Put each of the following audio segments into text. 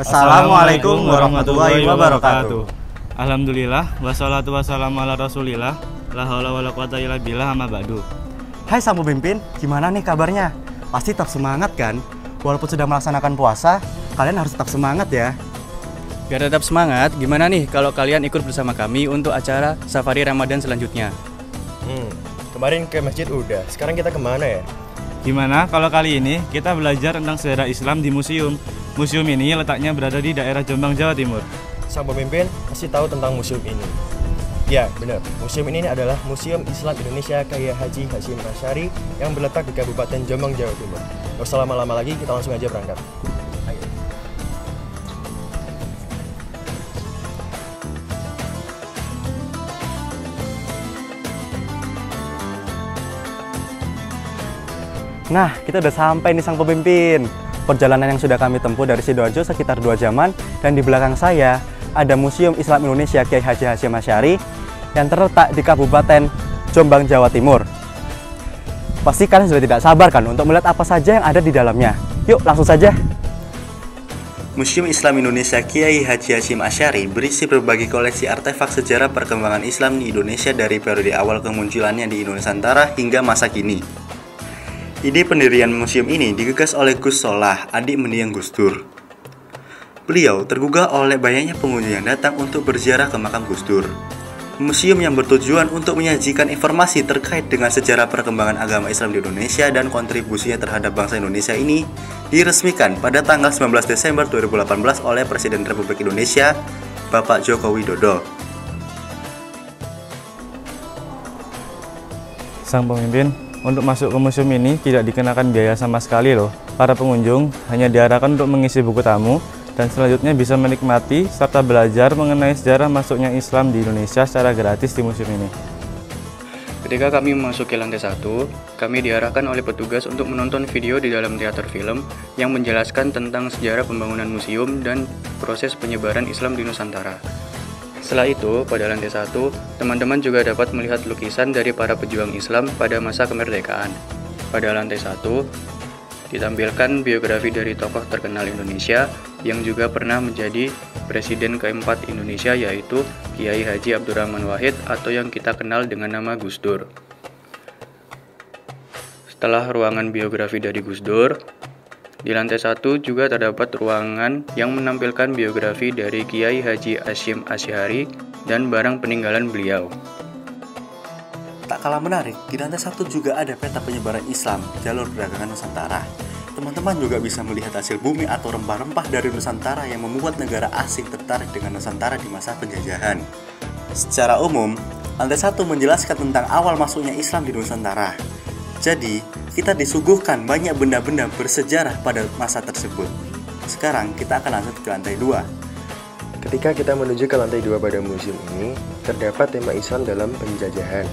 Assalamualaikum warahmatullahi wabarakatuh. Alhamdulillah, wassalatu wassalamu ala rasulillah, la haula wala quwata illa billah, amma ba'du. Hai sang pemimpin, gimana nih kabarnya? Pasti tetap semangat kan? Walaupun sudah melaksanakan puasa, kalian harus tetap semangat ya. Biar tetap semangat, gimana nih kalau kalian ikut bersama kami untuk acara Safari Ramadan selanjutnya? Kemarin ke masjid udah, sekarang kita kemana ya? Gimana kalau kali ini kita belajar tentang sejarah Islam di museum? Museum ini letaknya berada di daerah Jombang, Jawa Timur. Sang pemimpin pasti tahu tentang museum ini. Ya, benar. Museum ini adalah Museum Islam Indonesia Kyai Haji Hasyim Asy'ari yang berletak di Kabupaten Jombang, Jawa Timur. Gak usah lama-lama lagi, kita langsung aja berangkat. Ayo. Nah, kita udah sampai nih sang pemimpin. Perjalanan yang sudah kami tempuh dari Sidoarjo sekitar 2 jaman, dan di belakang saya ada Museum Islam Indonesia Kyai Haji Hasyim Asy'ari yang terletak di Kabupaten Jombang, Jawa Timur. Pasti kalian sudah tidak sabar kan untuk melihat apa saja yang ada di dalamnya. Yuk, langsung saja. Museum Islam Indonesia Kyai Haji Hasyim Asy'ari berisi berbagai koleksi artefak sejarah perkembangan Islam di Indonesia dari periode awal kemunculannya di Nusantara hingga masa kini. Ide pendirian museum ini digagas oleh Gus Solah, adik mendiang Gus Dur. Beliau tergugah oleh banyaknya pengunjung yang datang untuk berziarah ke makam Gus Dur. Museum yang bertujuan untuk menyajikan informasi terkait dengan sejarah perkembangan agama Islam di Indonesia dan kontribusinya terhadap bangsa Indonesia ini diresmikan pada tanggal 19 Desember 2018 oleh Presiden Republik Indonesia, Bapak Joko Widodo. Sang pemimpin, untuk masuk ke museum ini tidak dikenakan biaya sama sekali loh. Para pengunjung hanya diarahkan untuk mengisi buku tamu dan selanjutnya bisa menikmati serta belajar mengenai sejarah masuknya Islam di Indonesia secara gratis di museum ini. Ketika kami memasuki lantai 1, kami diarahkan oleh petugas untuk menonton video di dalam teater film yang menjelaskan tentang sejarah pembangunan museum dan proses penyebaran Islam di Nusantara. Setelah itu, pada lantai 1, teman-teman juga dapat melihat lukisan dari para pejuang Islam pada masa kemerdekaan. Pada lantai 1, ditampilkan biografi dari tokoh terkenal Indonesia yang juga pernah menjadi Presiden keempat Indonesia, yaitu Kiai Haji Abdurrahman Wahid atau yang kita kenal dengan nama Gus Dur. Setelah ruangan biografi dari Gus Dur, di lantai 1 juga terdapat ruangan yang menampilkan biografi dari Kyai Haji Hasyim Asy'ari dan barang peninggalan beliau. Tak kalah menarik, di lantai 1 juga ada peta penyebaran Islam, jalur perdagangan Nusantara. Teman-teman juga bisa melihat hasil bumi atau rempah-rempah dari Nusantara yang membuat negara asing tertarik dengan Nusantara di masa penjajahan. Secara umum, lantai 1 menjelaskan tentang awal masuknya Islam di Nusantara. Jadi, kita disuguhkan banyak benda-benda bersejarah pada masa tersebut. Sekarang kita akan lanjut ke lantai 2. Ketika kita menuju ke lantai 2 pada museum ini, terdapat tema Islam dalam penjajahan.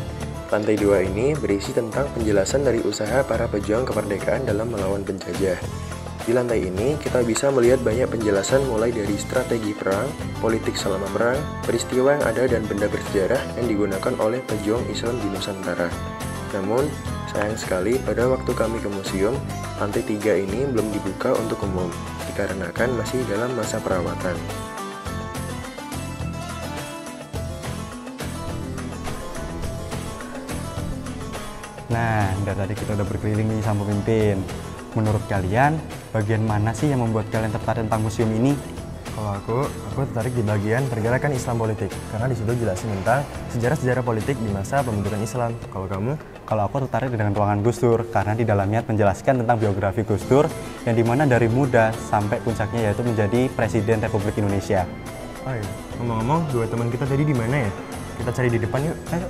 Lantai 2 ini berisi tentang penjelasan dari usaha para pejuang kemerdekaan dalam melawan penjajah. Di lantai ini, kita bisa melihat banyak penjelasan mulai dari strategi perang, politik selama perang, peristiwa yang ada dan benda bersejarah yang digunakan oleh pejuang Islam di Nusantara. Namun, sayang sekali pada waktu kami ke museum, lantai 3 ini belum dibuka untuk umum, dikarenakan masih dalam masa perawatan. Nah, dari tadi kita udah berkeliling nih sang pemimpin. Menurut kalian, bagian mana sih yang membuat kalian tertarik tentang museum ini? Kalau aku tertarik di bagian pergerakan Islam politik, karena di situ jelasin tentang sejarah-sejarah politik di masa pembentukan Islam. Kalau kamu? Kalau aku tertarik dengan ruangan Gus Dur, karena di dalamnya menjelaskan tentang biografi Gus Dur, yang dimana dari muda sampai puncaknya yaitu menjadi Presiden Republik Indonesia. Oh iya, ngomong-ngomong, 2 teman kita tadi di mana ya? Kita cari di depan yuk. Ayo.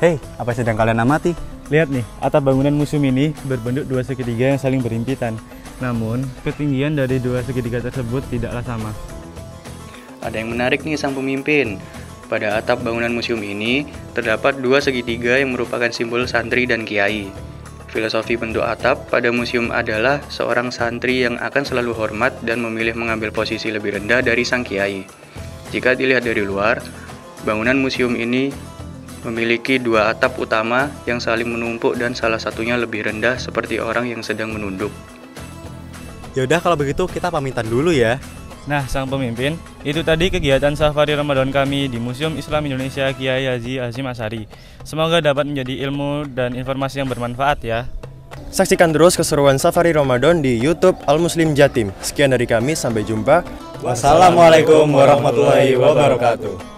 Hei, apa yang sedang kalian amati? Lihat nih, atap bangunan museum ini berbentuk 2 segitiga yang saling berhimpitan. Namun, ketinggian dari 2 segitiga tersebut tidaklah sama. Ada yang menarik nih sang pemimpin. Pada atap bangunan museum ini, terdapat 2 segitiga yang merupakan simbol santri dan kiai. Filosofi bentuk atap pada museum adalah seorang santri yang akan selalu hormat dan memilih mengambil posisi lebih rendah dari sang kiai. Jika dilihat dari luar, Bangunan museum ini memiliki dua atap utama yang saling menumpuk dan salah satunya lebih rendah seperti orang yang sedang menunduk. Yaudah kalau begitu kita pamitan dulu ya. Nah, sang pemimpin, itu tadi kegiatan safari Ramadan kami di Museum Islam Indonesia Kiai Haji Hasyim Asy'ari. Semoga dapat menjadi ilmu dan informasi yang bermanfaat ya. Saksikan terus keseruan safari Ramadan di YouTube Al Muslim Jatim. Sekian dari kami, sampai jumpa. Wassalamualaikum warahmatullahi wabarakatuh.